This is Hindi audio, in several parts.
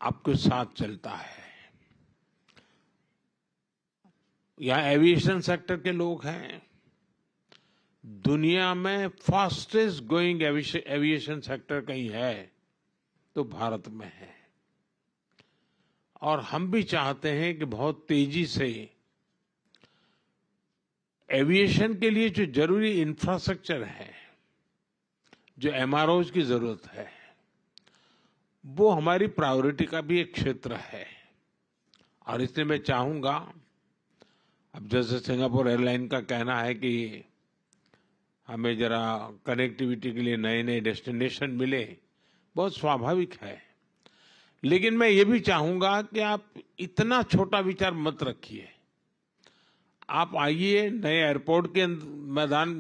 आपके साथ चलता है, या एविएशन सेक्टर के लोग हैं, दुनिया में फास्टेस्ट ग्रोइंग एविएशन सेक्टर कहीं है तो भारत में है। और हम भी चाहते हैं कि बहुत तेजी से एविएशन के लिए जो जरूरी इंफ्रास्ट्रक्चर है, जो एमआरओज की जरूरत है, वो हमारी प्रायोरिटी का भी एक क्षेत्र है। और इसलिए मैं चाहूंगा, अब जैसे सिंगापुर एयरलाइन का कहना है कि हमें जरा कनेक्टिविटी के लिए नए नए डेस्टिनेशन मिले, बहुत स्वाभाविक है। लेकिन मैं ये भी चाहूंगा कि आप इतना छोटा विचार मत रखिए। आप आइए, नए एयरपोर्ट के मैदान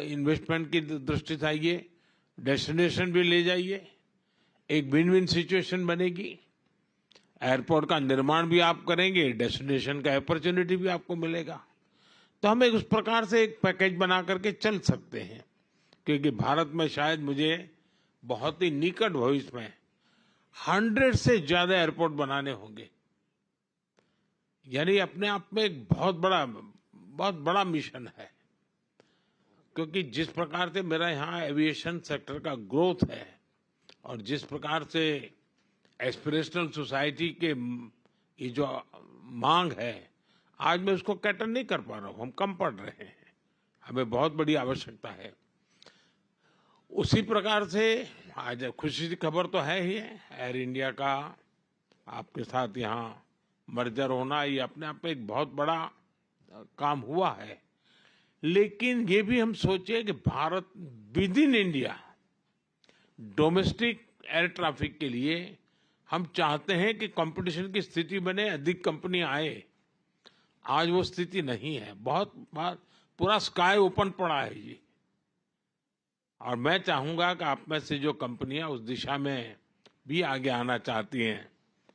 इन्वेस्टमेंट की दृष्टि से आइए, डेस्टिनेशन भी ले जाइए, एक विन विन सिचुएशन बनेगी। एयरपोर्ट का निर्माण भी आप करेंगे, डेस्टिनेशन का अपॉर्चुनिटी भी आपको मिलेगा। तो हम एक उस प्रकार से एक पैकेज बना करके चल सकते हैं, क्योंकि भारत में शायद मुझे बहुत ही निकट भविष्य में 100 से ज्यादा एयरपोर्ट बनाने होंगे। यानी अपने आप में एक बहुत बड़ा मिशन है, क्योंकि जिस प्रकार से मेरा यहाँ एविएशन सेक्टर का ग्रोथ है और जिस प्रकार से एस्पिरेशनल सोसाइटी के ये जो मांग है, आज मैं उसको कैटर नहीं कर पा रहा हूँ, हम कम पड़ रहे हैं, हमें बहुत बड़ी आवश्यकता है। उसी प्रकार से आज खुशी की खबर तो है ही है, एयर इंडिया का आपके साथ यहाँ मर्जर होना, ये अपने आप में एक बहुत बड़ा काम हुआ है। लेकिन ये भी हम सोचे कि Bharat with in India domestic air traffic के लिए हम चाहते हैं कि कंपटीशन की स्थिति बने, अधिक कंपनी आए। आज वो स्थिति नहीं है, बहुत पूरा स्काई ओपन पड़ा है जी। और मैं चाहूंगा कि आप में से जो कंपनियां उस दिशा में भी आगे आना चाहती हैं,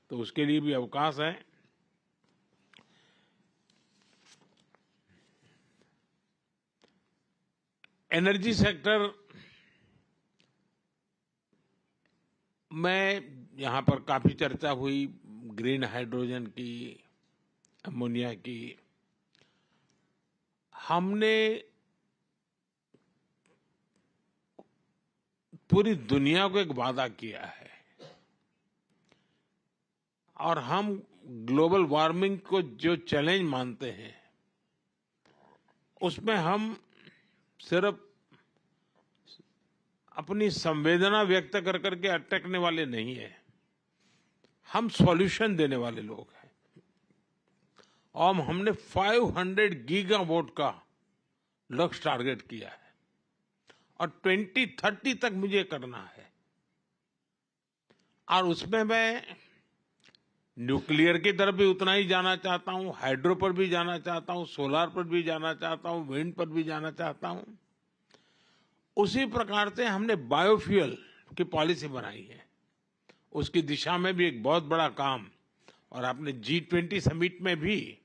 तो उसके लिए भी अवकाश है। एनर्जी सेक्टर में यहाँ पर काफी चर्चा हुई, ग्रीन हाइड्रोजन की, अमोनिया की। हमने पूरी दुनिया को एक वादा किया है, और हम ग्लोबल वार्मिंग को जो चैलेंज मानते हैं, उसमें हम सिर्फ अपनी संवेदना व्यक्त कर करके अटकने वाले नहीं है, हम सॉल्यूशन देने वाले लोग हैं। और हमने 500 गीगावाट का लक्ष्य टारगेट किया है, और 2030 तक मुझे करना है। और उसमें मैं न्यूक्लियर की तरफ भी उतना ही जाना चाहता हूं, हाइड्रो पर भी जाना चाहता हूं, सोलार पर भी जाना चाहता हूं, विंड पर भी जाना चाहता हूं। उसी प्रकार से हमने बायोफ्यूल की पॉलिसी बनाई है, उसकी दिशा में भी एक बहुत बड़ा काम। और आपने G20 समिट में भी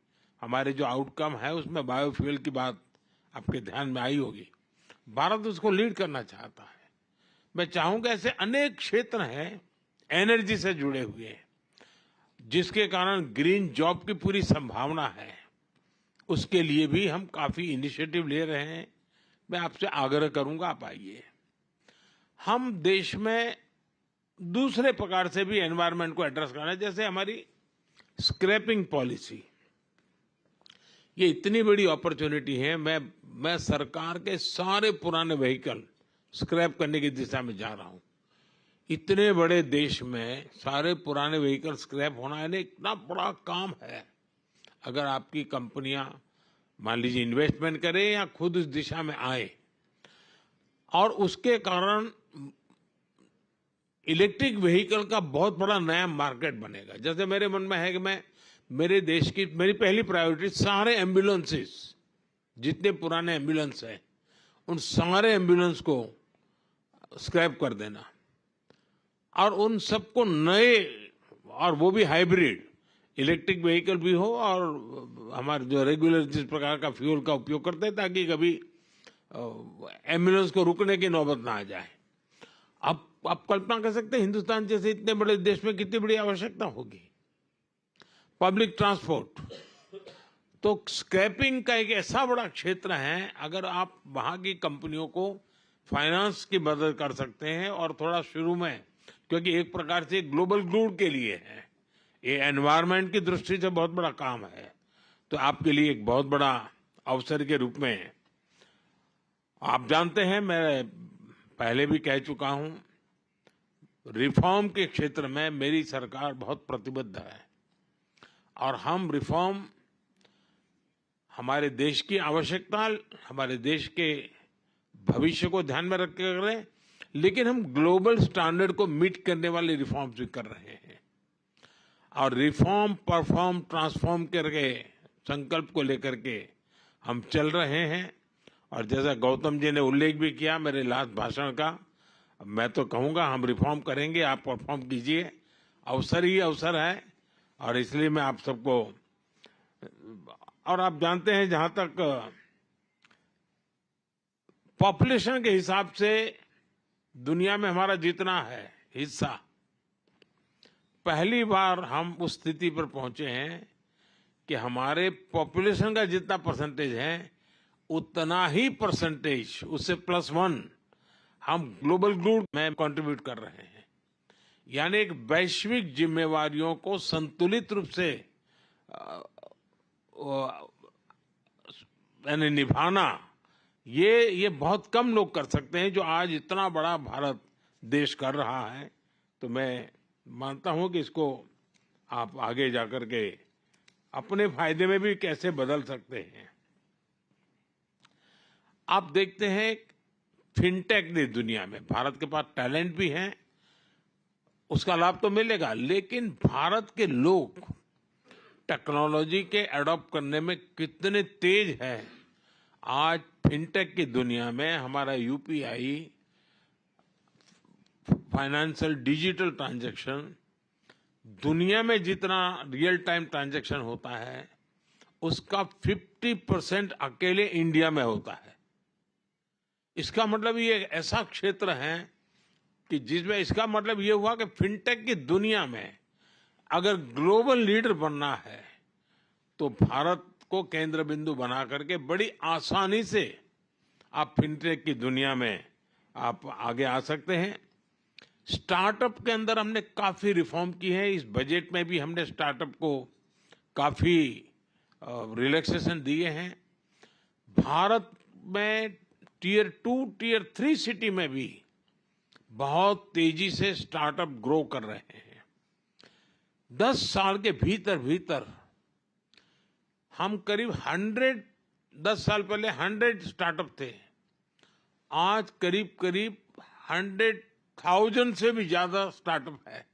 हमारे जो आउटकम है, उसमें बायोफ्यूल की बात आपके ध्यान में आई होगी। भारत उसको लीड करना चाहता है। मैं चाहूंगा ऐसे अनेक क्षेत्र हैं एनर्जी से जुड़े हुए, जिसके कारण ग्रीन जॉब की पूरी संभावना है। उसके लिए भी हम काफी इनिशिएटिव ले रहे हैं। मैं आपसे आग्रह करूंगा, आप आइए। हम देश में दूसरे प्रकार से भी एनवायरनमेंट को एड्रेस करना है, जैसे हमारी स्क्रैपिंग पॉलिसी। ये इतनी बड़ी अपॉर्चुनिटी है। मैं सरकार के सारे पुराने व्हीकल स्क्रैप करने की दिशा में जा रहा हूं। इतने बड़े देश में सारे पुराने व्हीकल स्क्रैप होना है, इतना बड़ा काम है। अगर आपकी कंपनियां मान लीजिए इन्वेस्टमेंट करें या खुद इस दिशा में आए, और उसके कारण इलेक्ट्रिक व्हीकल का बहुत बड़ा नया मार्केट बनेगा। जैसे मेरे मन में है कि मैं मेरे देश की मेरी पहली प्रायोरिटी सारे एम्बुलेंसेस, जितने पुराने एम्बुलेंस हैं, उन सारे एम्बुलेंस को स्क्रैप कर देना, और उन सबको नए, और वो भी हाइब्रिड इलेक्ट्रिक व्हीकल भी हो, और हमारे जो रेगुलर जिस प्रकार का फ्यूल का उपयोग करते हैं, ताकि कभी एम्बुलेंस को रुकने की नौबत ना आ जाए। अब आप कल्पना कर सकते हैं हिंदुस्तान जैसे इतने बड़े देश में कितनी बड़ी आवश्यकता होगी। पब्लिक ट्रांसपोर्ट, तो स्क्रैपिंग का एक ऐसा बड़ा क्षेत्र है, अगर आप वहां की कंपनियों को फाइनेंस की मदद कर सकते हैं और थोड़ा शुरू में, क्योंकि एक प्रकार से ग्लोबल गुड के लिए है, ये एनवायरनमेंट की दृष्टि से बहुत बड़ा काम है, तो आपके लिए एक बहुत बड़ा अवसर के रूप में। आप जानते हैं, मैं पहले भी कह चुका हूं, रिफॉर्म के क्षेत्र में मेरी सरकार बहुत प्रतिबद्ध है और हम रिफॉर्म हमारे देश की आवश्यकता, हमारे देश के भविष्य को ध्यान में रख कर रहे हैं, लेकिन हम ग्लोबल स्टैंडर्ड को मीट करने वाले रिफॉर्म्स भी कर रहे हैं और रिफॉर्म परफॉर्म ट्रांसफॉर्म करके संकल्प को लेकर के हम चल रहे हैं। और जैसा गौतम जी ने उल्लेख भी किया मेरे लास्ट भाषण का, मैं तो कहूंगा हम रिफॉर्म करेंगे, आप परफॉर्म कीजिए, अवसर ही अवसर है। और इसलिए मैं आप सबको, और आप जानते हैं जहां तक पॉपुलेशन के हिसाब से दुनिया में हमारा जितना है हिस्सा, पहली बार हम उस स्थिति पर पहुंचे हैं कि हमारे पॉपुलेशन का जितना परसेंटेज है उतना ही परसेंटेज, उससे +1 हम ग्लोबल गुड में कंट्रीब्यूट कर रहे हैं। यानी एक वैश्विक जिम्मेवारियों को संतुलित रूप से यानी निभाना, ये बहुत कम लोग कर सकते हैं जो आज इतना बड़ा भारत देश कर रहा है। तो मैं मानता हूं कि इसको आप आगे जाकर के अपने फायदे में भी कैसे बदल सकते हैं। आप देखते हैं फिनटेक की दुनिया में भारत के पास टैलेंट भी है, उसका लाभ तो मिलेगा, लेकिन भारत के लोग टेक्नोलॉजी के अडॉप्ट करने में कितने तेज हैं। आज फिनटेक की दुनिया में हमारा यूपीआई, फाइनेंशियल डिजिटल ट्रांजैक्शन, दुनिया में जितना रियल टाइम ट्रांजैक्शन होता है उसका 50% अकेले इंडिया में होता है। इसका मतलब ये ऐसा क्षेत्र है कि जिसमें, इसका मतलब ये हुआ कि फिनटेक की दुनिया में अगर ग्लोबल लीडर बनना है तो भारत को केंद्र बिंदु बना करके बड़ी आसानी से आप फिनटेक की दुनिया में आप आगे आ सकते हैं। स्टार्टअप के अंदर हमने काफी रिफॉर्म की है, इस बजट में भी हमने स्टार्टअप को काफी रिलैक्सेशन दिए हैं। भारत में Tier 2, Tier 3 सिटी में भी बहुत तेजी से स्टार्टअप ग्रो कर रहे हैं। 10 साल के भीतर भीतर हम करीब 10 साल पहले 100 स्टार्टअप थे, आज करीब 100,000 से भी ज्यादा स्टार्टअप है।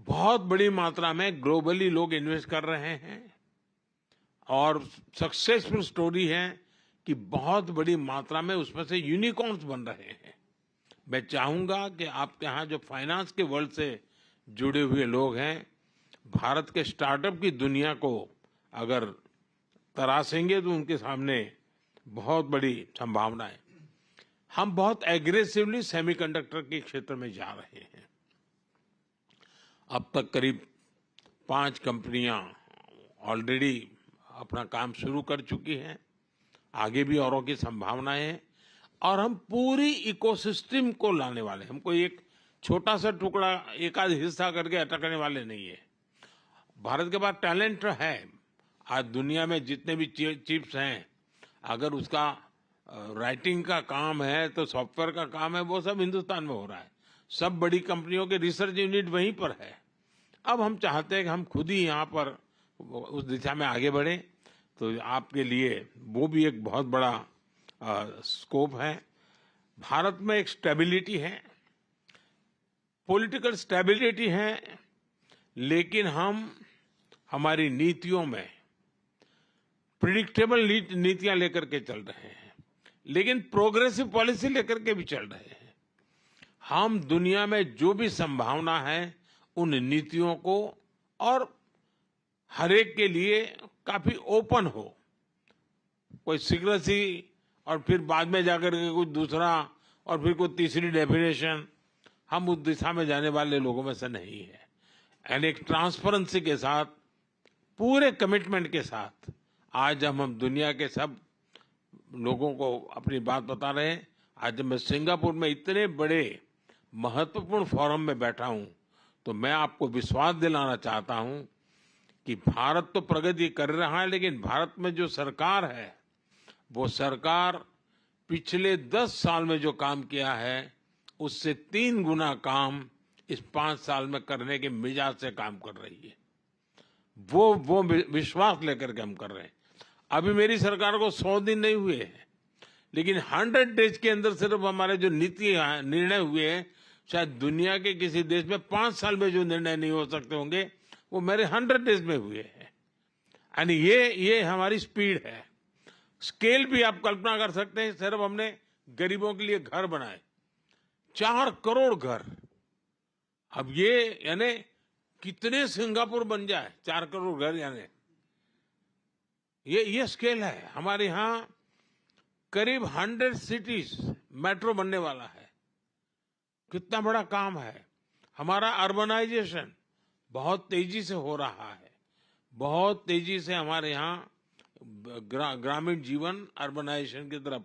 बहुत बड़ी मात्रा में ग्लोबली लोग इन्वेस्ट कर रहे हैं और सक्सेसफुल स्टोरी है कि बहुत बड़ी मात्रा में उसमें से यूनिकॉर्न्स बन रहे हैं। मैं चाहूंगा कि आपके यहाँ जो फाइनेंस के वर्ल्ड से जुड़े हुए लोग हैं, भारत के स्टार्टअप की दुनिया को अगर तराशेंगे तो उनके सामने बहुत बड़ी संभावना है। हम बहुत एग्रेसिवली सेमीकंडक्टर के क्षेत्र में जा रहे हैं। अब तक करीब 5 कंपनियां ऑलरेडी अपना काम शुरू कर चुकी हैं, आगे भी औरों की संभावनाएं हैं और हम पूरी इकोसिस्टम को लाने वाले, हमको एक छोटा सा टुकड़ा एक आध हिस्सा करके अटकने वाले नहीं है। भारत के पास टैलेंट है, आज दुनिया में जितने भी चिप्स हैं, अगर उसका राइटिंग का काम है तो सॉफ्टवेयर का काम है, वो सब हिंदुस्तान में हो रहा है। सब बड़ी कंपनियों के रिसर्च यूनिट वहीं पर है। अब हम चाहते हैं कि हम खुद ही यहाँ पर उस दिशा में आगे बढ़ें, तो आपके लिए वो भी एक बहुत बड़ा स्कोप है। भारत में एक स्टेबिलिटी है, पॉलिटिकल स्टेबिलिटी है, लेकिन हम हमारी नीतियों में प्रिडिक्टेबल नीतियां लेकर के चल रहे हैं, लेकिन प्रोग्रेसिव पॉलिसी लेकर के भी चल रहे हैं। हम दुनिया में जो भी संभावना है उन नीतियों को, और हर एक के लिए काफी ओपन हो, कोई सीक्रेसी और फिर बाद में जाकर के कुछ दूसरा और फिर कोई तीसरी डेफिनेशन, हम उस दिशा में जाने वाले लोगों में से नहीं है। एंड एक ट्रांसपेरेंसी के साथ, पूरे कमिटमेंट के साथ आज हम दुनिया के सब लोगों को अपनी बात बता रहे हैं। आज जब मैं सिंगापुर में इतने बड़े महत्वपूर्ण फोरम में बैठा हूं, तो मैं आपको विश्वास दिलाना चाहता हूं कि भारत तो प्रगति कर रहा है, लेकिन भारत में जो सरकार है, वो सरकार पिछले 10 साल में जो काम किया है, उससे 3 गुना काम इस 5 साल में करने के मिजाज से काम कर रही है। वो विश्वास लेकर के हम कर रहे हैं। अभी मेरी सरकार को 100 दिन नहीं हुए हैं, लेकिन 100 डेज के अंदर सिर्फ हमारे जो नीति निर्णय हुए हैं, शायद दुनिया के किसी देश में 5 साल में जो निर्णय नहीं हो सकते होंगे, वो मेरे 100 डेज में हुए हैं। यानी ये हमारी स्पीड है। स्केल भी आप कल्पना कर सकते हैं। सिर्फ हमने गरीबों के लिए घर बनाए, 4 करोड़ घर। अब ये यानी कितने सिंगापुर बन जाए, 4 करोड़ घर, यानी ये स्केल है। हमारे यहाँ करीब 100 सिटीज मेट्रो बनने वाला है। कितना बड़ा काम है। हमारा अर्बनाइजेशन बहुत तेजी से हो रहा है। बहुत तेजी से हमारे यहाँ ग्रामीण जीवन अर्बनाइजेशन की तरफ।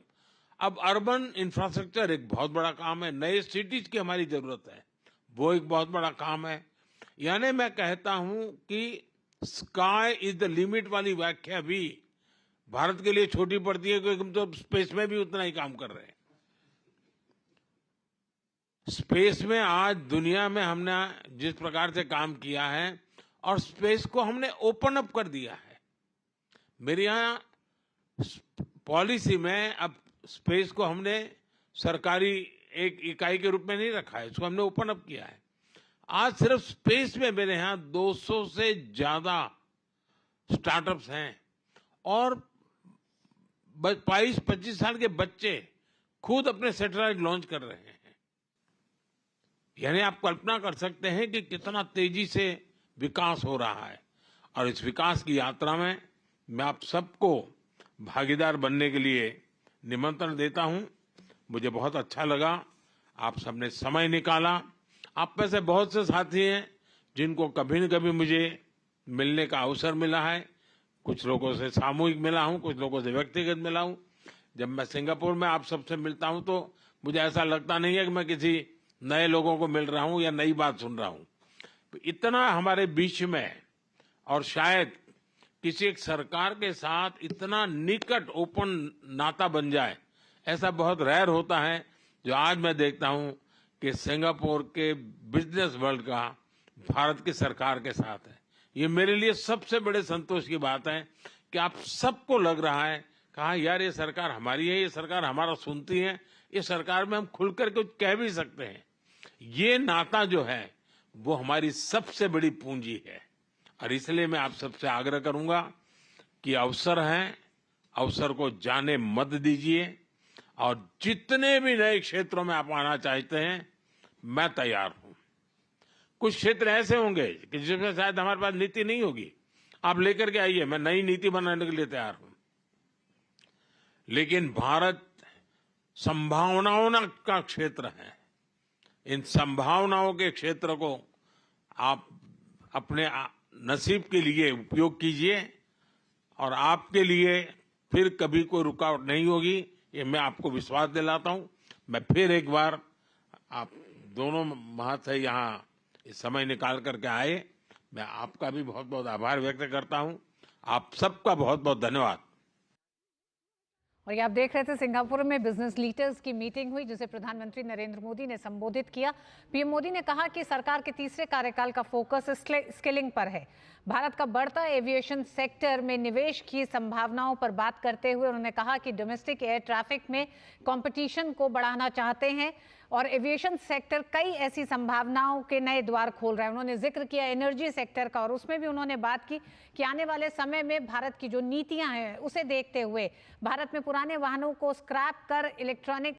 अब अर्बन इंफ्रास्ट्रक्चर एक बहुत बड़ा काम है। नए सिटीज की हमारी जरूरत है, वो एक बहुत बड़ा काम है। यानी मैं कहता हूं कि स्काई इज द लिमिट वाली व्याख्या भी भारत के लिए छोटी पड़ती है, क्योंकि हम तो स्पेस में भी उतना ही काम कर रहे हैं। स्पेस में आज दुनिया में हमने जिस प्रकार से काम किया है, और स्पेस को हमने ओपन अप कर दिया है। मेरे यहाँ पॉलिसी में अब स्पेस को हमने सरकारी एक इकाई के रूप में नहीं रखा है, इसको हमने ओपन अप किया है। आज सिर्फ स्पेस में मेरे यहाँ 200 से ज्यादा स्टार्टअप्स हैं, और 22-25 साल के बच्चे खुद अपने सैटेलाइट लॉन्च कर रहे हैं। यानी आप कल्पना कर सकते हैं कि कितना तेजी से विकास हो रहा है। और इस विकास की यात्रा में मैं आप सबको भागीदार बनने के लिए निमंत्रण देता हूं। मुझे बहुत अच्छा लगा, आप सबने समय निकाला। आप में से बहुत से साथी हैं जिनको कभी न कभी मुझे मिलने का अवसर मिला है। कुछ लोगों से सामूहिक मिला हूं, कुछ लोगों से व्यक्तिगत मिला हूं। जब मैं सिंगापुर में आप सबसे मिलता हूं, तो मुझे ऐसा लगता नहीं है कि मैं किसी नए लोगों को मिल रहा हूं या नई बात सुन रहा हूं। इतना हमारे बीच में, और शायद किसी एक सरकार के साथ इतना निकट ओपन नाता बन जाए, ऐसा बहुत रेयर होता है, जो आज मैं देखता हूं कि सिंगापुर के बिजनेस वर्ल्ड का भारत की सरकार के साथ है। ये मेरे लिए सबसे बड़े संतोष की बात है कि आप सबको लग रहा है कहा यार ये सरकार हमारी है, ये सरकार हमारा सुनती है, ये सरकार में हम खुलकर कुछ कह भी सकते हैं। ये नाता जो है वो हमारी सबसे बड़ी पूंजी है। और इसलिए मैं आप सबसे आग्रह करूंगा कि अवसर है, अवसर को जाने मत दीजिए। और जितने भी नए क्षेत्रों में आप आना चाहते हैं, मैं तैयार हूं। कुछ क्षेत्र ऐसे होंगे कि जिसमें शायद हमारे पास नीति नहीं होगी, आप लेकर के आइए, मैं नई नीति बनाने के लिए तैयार हूं। लेकिन भारत संभावनाओं का क्षेत्र है। इन संभावनाओं के क्षेत्र को आप अपने नसीब के लिए उपयोग कीजिए, और आपके लिए फिर कभी कोई रुकावट नहीं होगी, ये मैं आपको विश्वास दिलाता हूं। मैं फिर एक बार आप दोनों महाशय यहाँ इस समय निकाल करके आए, मैं आपका भी बहुत बहुत आभार व्यक्त करता हूं। आप सबका बहुत बहुत धन्यवाद। और ये आप देख रहे थे, सिंगापुर में बिजनेस लीडर्स की मीटिंग हुई, जिसे प्रधानमंत्री नरेंद्र मोदी ने संबोधित किया। पीएम मोदी ने कहा कि सरकार के तीसरे कार्यकाल का फोकस स्किलिंग पर है। भारत का बढ़ता एविएशन सेक्टर में निवेश की संभावनाओं पर बात करते हुए उन्होंने कहा कि डोमेस्टिक एयर ट्रैफिक में कंपटीशन को बढ़ाना चाहते हैं, और एविएशन सेक्टर कई ऐसी संभावनाओं के नए द्वार खोल रहा है। उन्होंने जिक्र किया एनर्जी सेक्टर का, और उसमें भी उन्होंने बात की कि आने वाले समय में भारत की जो नीतियां हैं उसे देखते हुए भारत में पुराने वाहनों को स्क्रैप कर इलेक्ट्रॉनिक